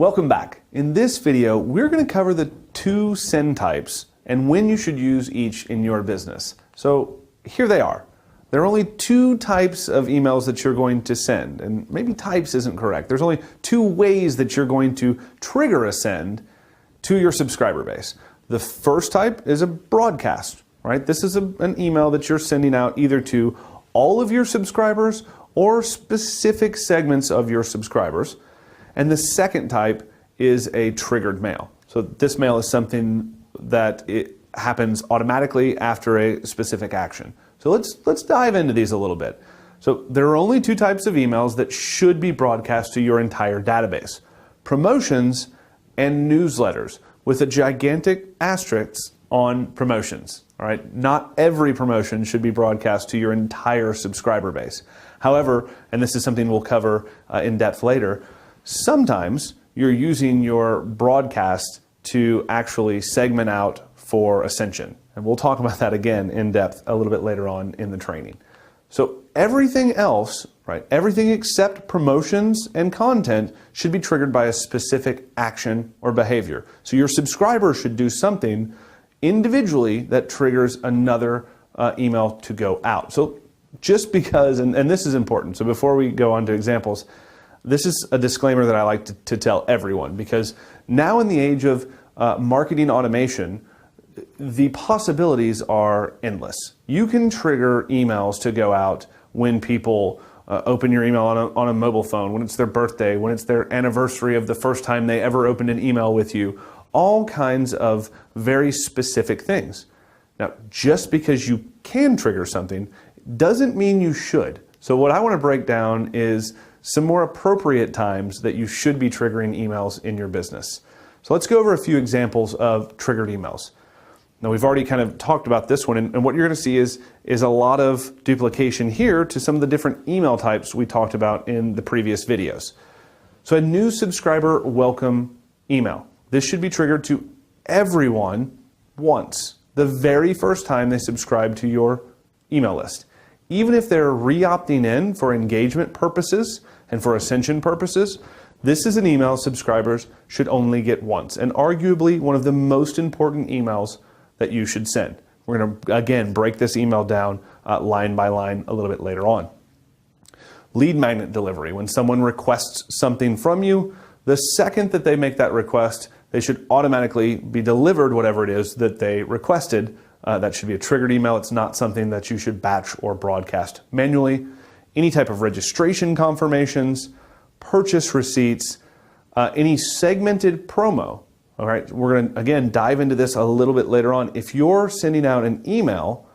Welcome back. In this video, we're going to cover the two send types and when you should use each in your business. So here they are. There are only two types of emails that you're going to send, and maybe types isn't correct. There's only two ways that you're going to trigger a send to your subscriber base. The first type is a broadcast, right? This is an email that you're sending out either to all of your subscribers or specific segments of your subscribers. And the second type is a triggered mail. So this mail is something that it happens automatically after a specific action. So let's dive into these a little bit. So there are only two types of emails that should be broadcast to your entire database: promotions and newsletters, with a gigantic asterisk on promotions. All right, not every promotion should be broadcast to your entire subscriber base. However, and this is something we'll cover in depth later, sometimes you're using your broadcast to actually segment out for Ascension. And we'll talk about that again in depth a little bit later on in the training. So everything else, right, everything except promotions and content should be triggered by a specific action or behavior. So your subscriber should do something individually that triggers another email to go out. So just because, and this is important, so before we go on to examples, this is a disclaimer that I like to tell everyone, because now in the age of marketing automation, the possibilities are endless. You can trigger emails to go out when people open your email on a mobile phone, when it's their birthday, when it's their anniversary of the first time they ever opened an email with you, all kinds of very specific things. Now, just because you can trigger something doesn't mean you should. So what I want to break down is some more appropriate times that you should be triggering emails in your business. So let's go over a few examples of triggered emails. Now, we've already kind of talked about this one, and what you're going to see is a lot of duplication here to some of the different email types we talked about in the previous videos. So a new subscriber welcome email. This should be triggered to everyone once, the very first time they subscribe to your email list. Even if they're re-opting in for engagement purposes and for Ascension purposes, this is an email subscribers should only get once, and arguably one of the most important emails that you should send. We're going to, again, break this email down line by line a little bit later on. Lead magnet delivery. When someone requests something from you, the second that they make that request, they should automatically be delivered whatever it is that they requested. That should be a triggered email. It's not something that you should batch or broadcast manually. Any type of registration confirmations, purchase receipts, any segmented promo. All right, we're going to, again, dive into this a little bit later on. If you're sending out an email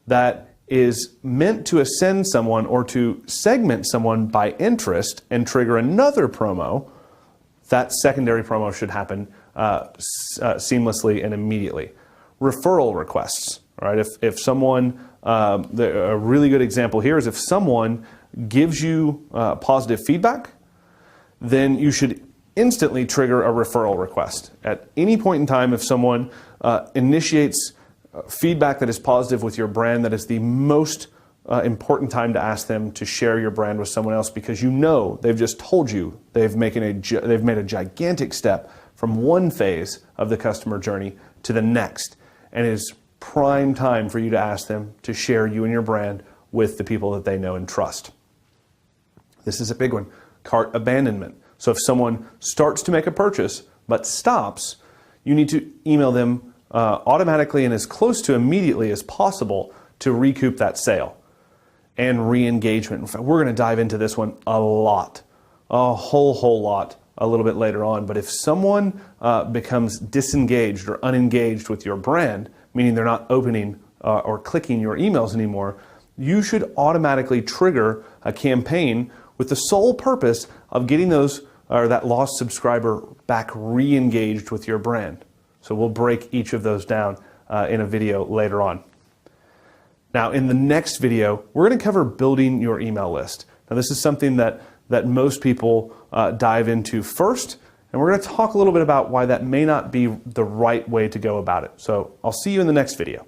that is meant to ascend someone or to segment someone by interest and trigger another promo, that secondary promo should happen seamlessly and immediately. Referral requests, all right? If someone, a really good example here is if someone gives you positive feedback, then you should instantly trigger a referral request. At any point in time, if someone initiates feedback that is positive with your brand, that is the most important time to ask them to share your brand with someone else, because you know they've just told you they've made a gigantic step from one phase of the customer journey to the next, and it is prime time for you to ask them to share you and your brand with the people that they know and trust. This is a big one. Cart abandonment. So if someone starts to make a purchase but stops, you need to email them automatically and as close to immediately as possible to recoup that sale. And re-engagement. In fact, we're going to dive into this one a lot, a whole lot a little bit later on. But if someone becomes disengaged or unengaged with your brand, meaning they're not opening or clicking your emails anymore, you should automatically trigger a campaign with the sole purpose of getting that lost subscriber back re-engaged with your brand. So we'll break each of those down in a video later on. Now, in the next video, we're going to cover building your email list. Now, this is something that most people dive into first, and we're going to talk a little bit about why that may not be the right way to go about it. So I'll see you in the next video.